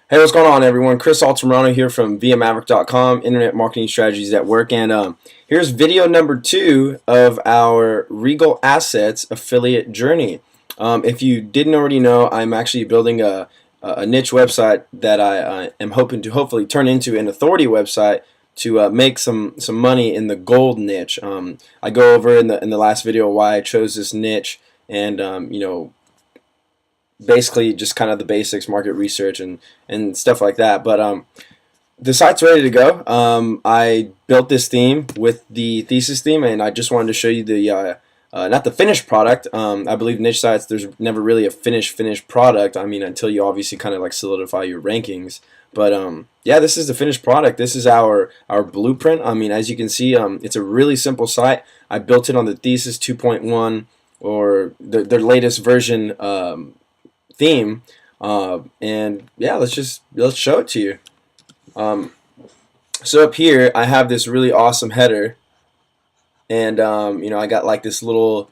Hey, what's going on, everyone? Chris Altamirano here from VMaverick.com, Internet Marketing Strategies at Work. And here's video number 2 of our Regal Assets affiliate journey. If you didn't already know, I'm actually building a niche website that I am hoping to hopefully turn into an authority website to make some money in the gold niche. I go over in the last video why I chose this niche and basically just kind of the basics, market research and stuff like that. But the site's ready to go. I built this theme with the thesis theme, and I just wanted to show you the not the finished product. I believe niche sites, there's never really a finished product. I mean, until you obviously kind of like solidify your rankings. But yeah, this is the finished product. This is our blueprint. I mean, as you can see, it's a really simple site. I built it on the Thesis 2.1 or their latest version theme, and yeah, let's show it to you. So up here I have this really awesome header, and I got like this little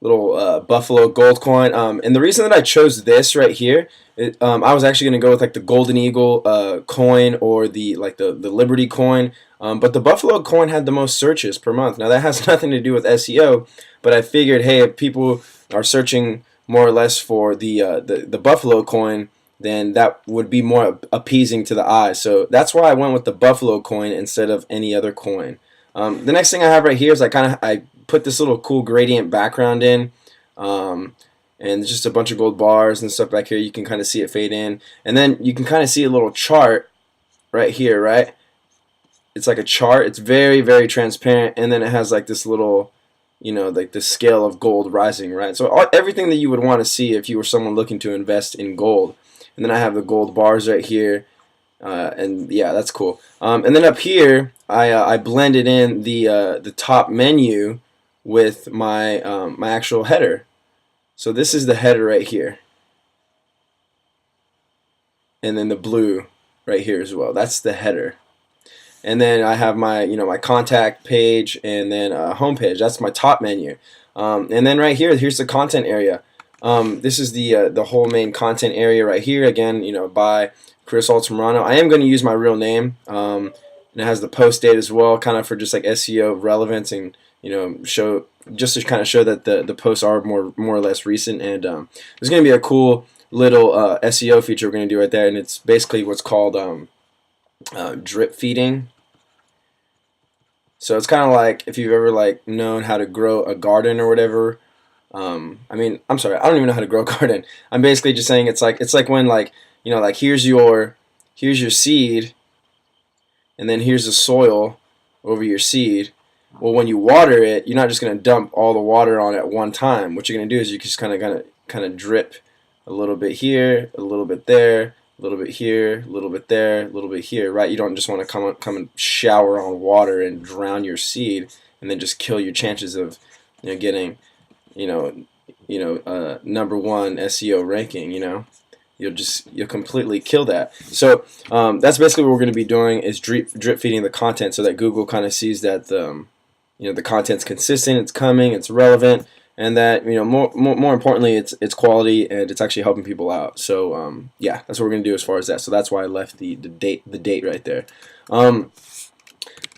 Buffalo gold coin, and the reason that I chose this right here, I was actually going to go with like the Golden Eagle coin or the Liberty coin, but the Buffalo coin had the most searches per month. Now that has nothing to do with SEO, but I figured, hey, if people are searching more or less for the Buffalo coin, then that would be more appeasing to the eye. So that's why I went with the Buffalo coin instead of any other coin. The next thing I have right here is I put this little cool gradient background in, and just a bunch of gold bars and stuff back here. You can kind of see it fade in, and then you can kind of see a little chart right here, right? It's like a chart. It's very transparent, and then it has like this little, like the scale of gold rising, right? So everything that you would want to see if you were someone looking to invest in gold. And then I have the gold bars right here, and yeah, that's cool. And then up here, I blended in the top menu with my my actual header. So this is the header right here, and then the blue right here as well. That's the header. And then I have my my contact page, and then home page. That's my top menu. And then right here, here's the content area. This is the whole main content area right here. Again, by Chris Altamirano. I am going to use my real name, and it has the post date as well, kind of for just like SEO relevance, and show just to kind of show that the posts are more or less recent. And there's going to be a cool little SEO feature we're going to do right there, and it's basically what's called drip feeding. So it's kind of like if you've ever like known how to grow a garden or whatever. I mean, I'm sorry, I don't even know how to grow a garden. I'm basically just saying it's like when like here's your seed, and then here's the soil over your seed. Well, when you water it, you're not just gonna dump all the water on at one time. What you're gonna do is you just kind of drip a little bit here, a little bit there, a little bit here, a little bit there, a little bit here, right? You don't just want to come and shower on water and drown your seed, and then just kill your chances of getting #1 SEO ranking. You'll completely kill that. So that's basically what we're going to be doing, is drip feeding the content, so that Google kind of sees that the content's consistent, it's coming, it's relevant, and that more importantly, it's quality, and it's actually helping people out. So yeah, that's what we're gonna do as far as that. So that's why I left the date right there.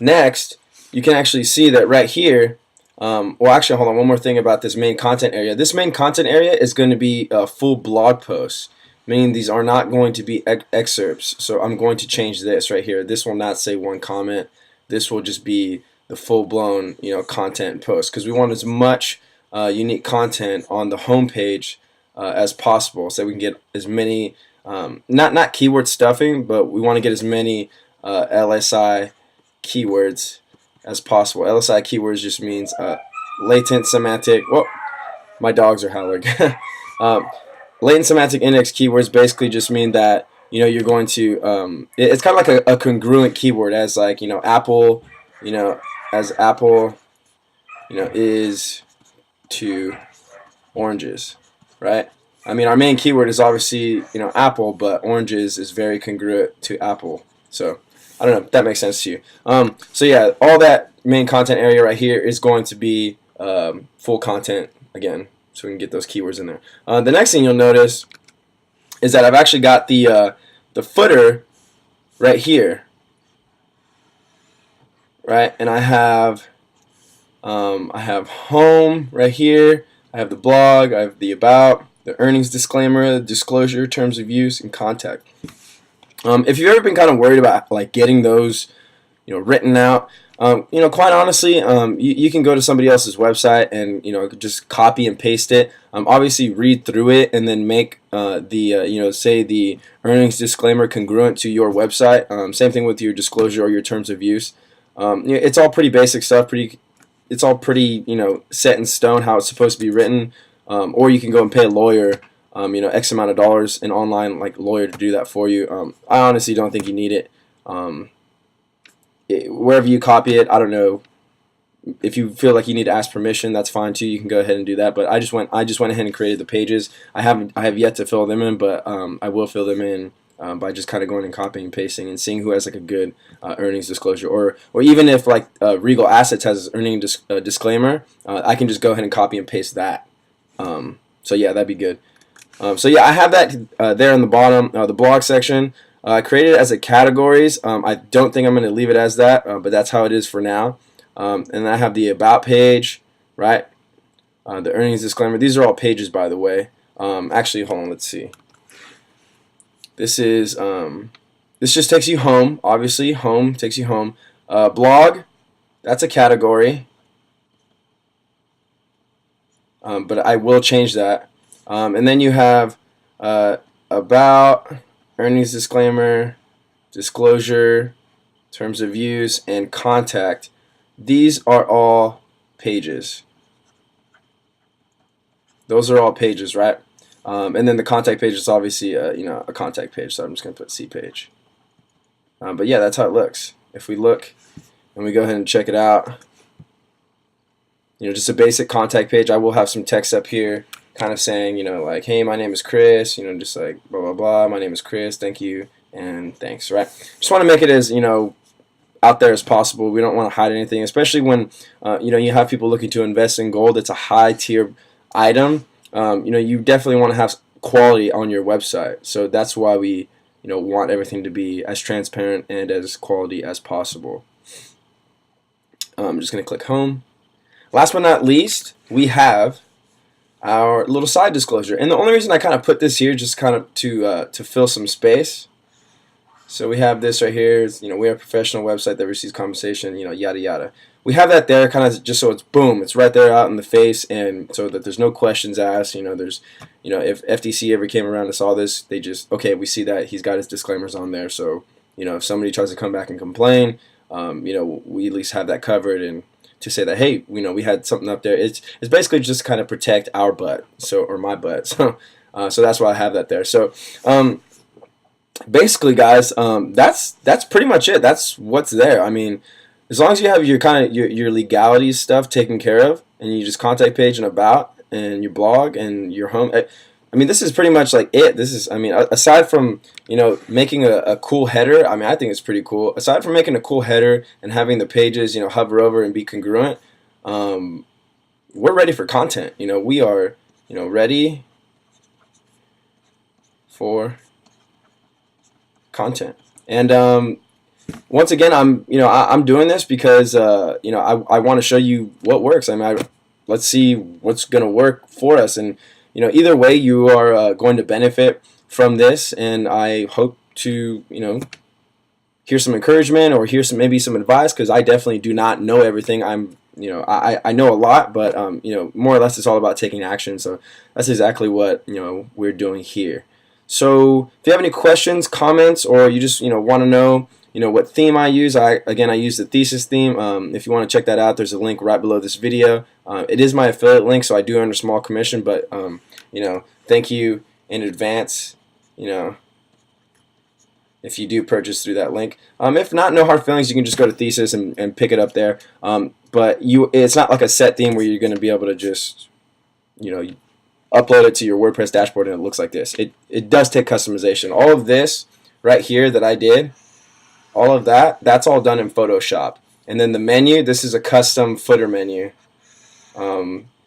Next, you can actually see that right here. Well, actually, hold on. One more thing about this main content area. This main content area is going to be full blog posts, meaning these are not going to be excerpts. So I'm going to change this right here. This will not say one comment. This will just be the full-blown content post, because we want as much unique content on the home page as possible, so we can get as many not keyword stuffing, but we want to get as many LSI keywords as possible. LSI keywords just means latent semantic. Whoa, my dogs are howling. Latent semantic index keywords basically just mean that you're going to it's kind of like a congruent keyword, as like Apple, as Apple is to oranges, right? I mean, our main keyword is obviously Apple, but oranges is very congruent to Apple. So I don't know if that makes sense to you. So yeah, all that main content area right here is going to be full content again, so we can get those keywords in there. The next thing you'll notice is that I've actually got the the footer right here, right? And I have home right here. I have the blog. I have the about, the earnings disclaimer, the disclosure, terms of use, and contact. If you've ever been kind of worried about like getting those, written out, quite honestly, you can go to somebody else's website and just copy and paste it. Obviously, read through it and then make say the earnings disclaimer congruent to your website. Same thing with your disclosure or your terms of use. It's all pretty basic stuff. It's all pretty set in stone how it's supposed to be written. Or you can go and pay a lawyer. X amount of dollars, an online lawyer to do that for you. I honestly don't think you need it. Wherever you copy it, I don't know. If you feel like you need to ask permission, that's fine too. You can go ahead and do that. But I just went ahead and created the pages. I have yet to fill them in, but I will fill them in by just kind of going and copying and pasting and seeing who has like a good earnings disclosure, or even if like Regal Assets has earnings disclaimer, I can just go ahead and copy and paste that. So yeah, that'd be good. So yeah, I have that there in the bottom, the blog section. I created it as a categories. I don't think I'm going to leave it as that, but that's how it is for now. And I have the about page, right? The earnings disclaimer. These are all pages, by the way. Actually, hold on. Let's see. This is this just takes you home. Obviously, home takes you home. Blog, that's a category. But I will change that. And then you have about, earnings disclaimer, disclosure, terms of use, and contact. These are all pages. Those are all pages, right? And then the contact page is obviously a contact page, so I'm just going to put C page. But yeah, that's how it looks. If we look and we go ahead and check it out, just a basic contact page. I will have some text up here kind of saying, like, hey, my name is Chris, just like blah, blah, blah. My name is Chris. Thank you. And thanks, right? Just want to make it as, out there as possible. We don't want to hide anything, especially when, you have people looking to invest in gold. It's a high tier item. You definitely want to have quality on your website. So that's why we, want everything to be as transparent and as quality as possible. I'm just going to click home. Last but not least, we have our little side disclosure. And the only reason I kind of put this here just kind of to fill some space. So we have this right here. It's, we have a professional website that receives compensation, yada yada. We have that there kind of just so it's boom, it's right there out in the face, and so that there's no questions asked. There's, if FTC ever came around and saw this, they just, okay, we see that he's got his disclaimers on there. So, if somebody tries to come back and complain, we at least have that covered, and to say that, hey, we had something up there. It's basically just kind of protect our butt, or my butt. So that's why I have that there. So basically, guys, that's pretty much it. That's what's there. I mean, as long as you have your your legalities stuff taken care of, and you just contact page and about, and your blog and your home. I mean, this is pretty much like it. This is, aside from, making a cool header, I think it's pretty cool. Aside from making a cool header and having the pages, hover over and be congruent, we're ready for content. We are, ready for content. And once again, I'm doing this because I want to show you what works. Let's see what's going to work for us, and either way, you are going to benefit from this, and I hope to hear some encouragement or hear maybe some advice, because I definitely do not know everything. I know a lot, but more or less it's all about taking action. So that's exactly what we're doing here. So if you have any questions, comments, or you just want to know what theme I use, I use the thesis theme. If you want to check that out, there's a link right below this video. It is my affiliate link, so I do earn a small commission, but thank you in advance, if you do purchase through that link. If not, no hard feelings. You can just go to thesis and pick it up there. But it's not like a set theme where you're going to be able to just upload it to your WordPress dashboard and it looks like this. It does take customization. All of this right here that I did, all of that's all done in Photoshop. And then the menu, this is a custom footer menu.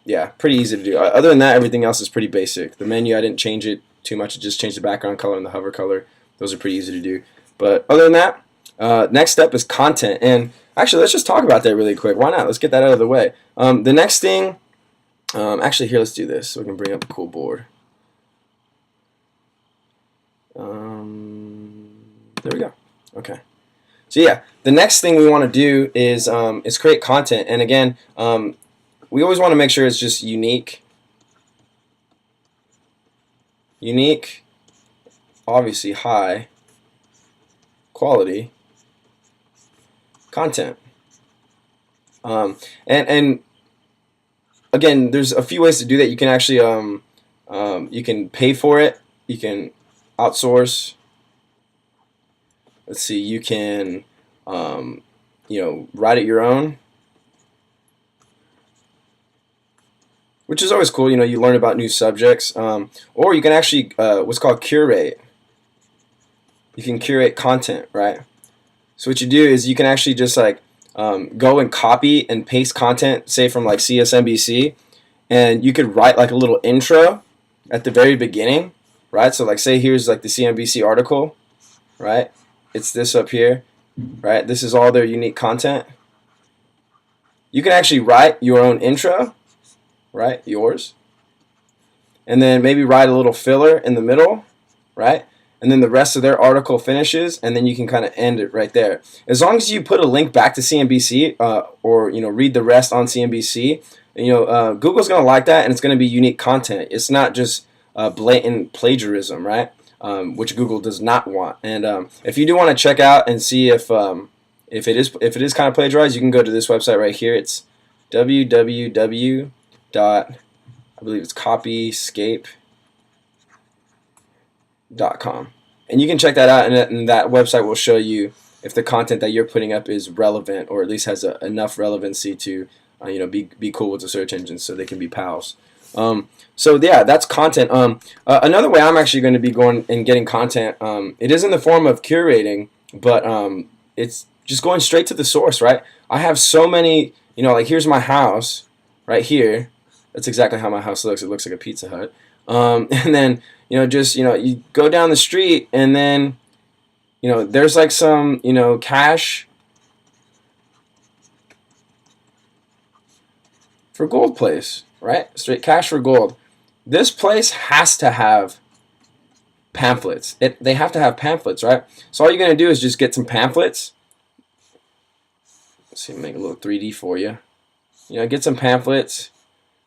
Yeah, pretty easy to do. Other than that, everything else is pretty basic. The menu, I didn't change it too much. I just changed the background color and the hover color. those are pretty easy to do. But other than that, next step is content. And actually, let's just talk about that really quick. Why not? Let's get that out of the way. The next thing, actually, here, let's do this so we can bring up a cool board. There we go. Okay. So yeah, the next thing we want to do is create content. And again, we always want to make sure it's just unique, obviously high quality content. And again, there's a few ways to do that. You can actually you can pay for it. You can outsource. Let's see. You can write it your own, which is always cool. You learn about new subjects. Or you can actually what's called curate. You can curate content, right? So what you do is you can actually just like go and copy and paste content, say from like CSNBC, and you could write like a little intro at the very beginning, right? So like say here's like the CNBC article, right? It's this up here, right? This is all their unique content. You can actually write your own intro, right? Yours. And then maybe write a little filler in the middle, right? And then the rest of their article finishes, and then you can kind of end it right there. As long as you put a link back to CNBC, or read the rest on CNBC, Google's gonna like that, and it's gonna be unique content. It's not just blatant plagiarism, right? Which Google does not want. And if you do want to check out and see if it is kind of plagiarized, you can go to this website right here. It's www. I believe it's copyscape.com, and you can check that out, and that website will show you if the content that you're putting up is relevant, or at least has enough relevancy to be cool with the search engines, so they can be pals. So yeah, that's content. Another way I'm actually going to be going and getting content, it is in the form of curating, but it's just going straight to the source, right? I have so many, like here's my house right here. That's exactly how my house looks. It looks like a Pizza Hut. And then you go down the street, and then there's like some cash for gold place, right? Straight cash for gold. This place has to have pamphlets. They have to have pamphlets, right? So all you're gonna do is just get some pamphlets. Let's see, make a little 3D for you. Get some pamphlets,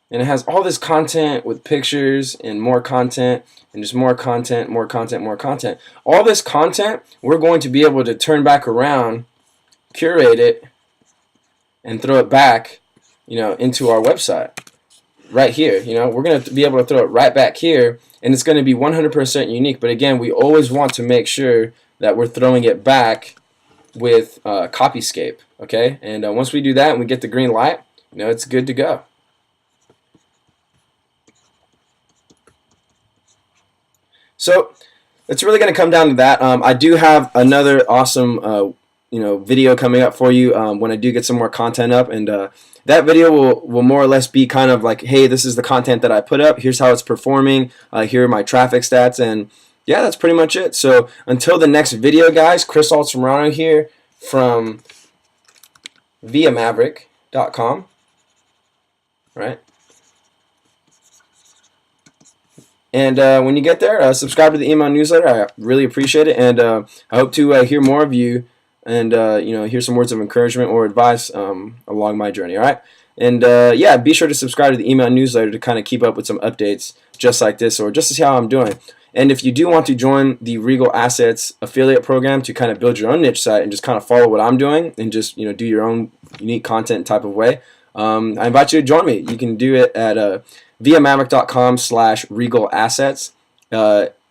and it has all this content with pictures and more content and just more content, more content, more content. All this content we're going to be able to turn back around, curate it, and throw it back, into our website. Right here, we're going to be able to throw it right back here, and it's going to be 100% unique. But again, we always want to make sure that we're throwing it back with Copyscape, okay? And once we do that and we get the green light, it's good to go. So it's really going to come down to that. I do have another awesome video coming up for you when I do get some more content up, and that video will more or less be kind of like, hey, this is the content that I put up, here's how it's performing, here are my traffic stats, and yeah, that's pretty much it. So until the next video, guys, Chris Altamirano here from viamaverick.com, right? And when you get there, subscribe to the email newsletter. I really appreciate it, and I hope to hear more of you, and hear some words of encouragement or advice along my journey. All right, and yeah, be sure to subscribe to the email newsletter to kind of keep up with some updates just like this, or just to see how I'm doing. And if you do want to join the Regal Assets affiliate program to kind of build your own niche site and just kind of follow what I'm doing and just do your own unique content type of way, I invite you to join me. You can do it at viamaverick.com/regalassets.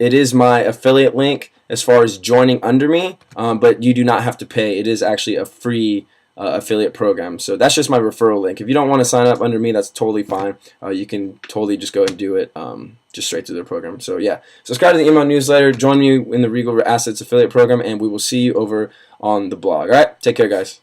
It is my affiliate link as far as joining under me, but you do not have to pay. It is actually a free affiliate program. So that's just my referral link. If you don't want to sign up under me, that's totally fine. You can totally just go and do it just straight through the program. So yeah, subscribe to the email newsletter, join me in the Regal Assets affiliate program, and we will see you over on the blog. All right, take care, guys.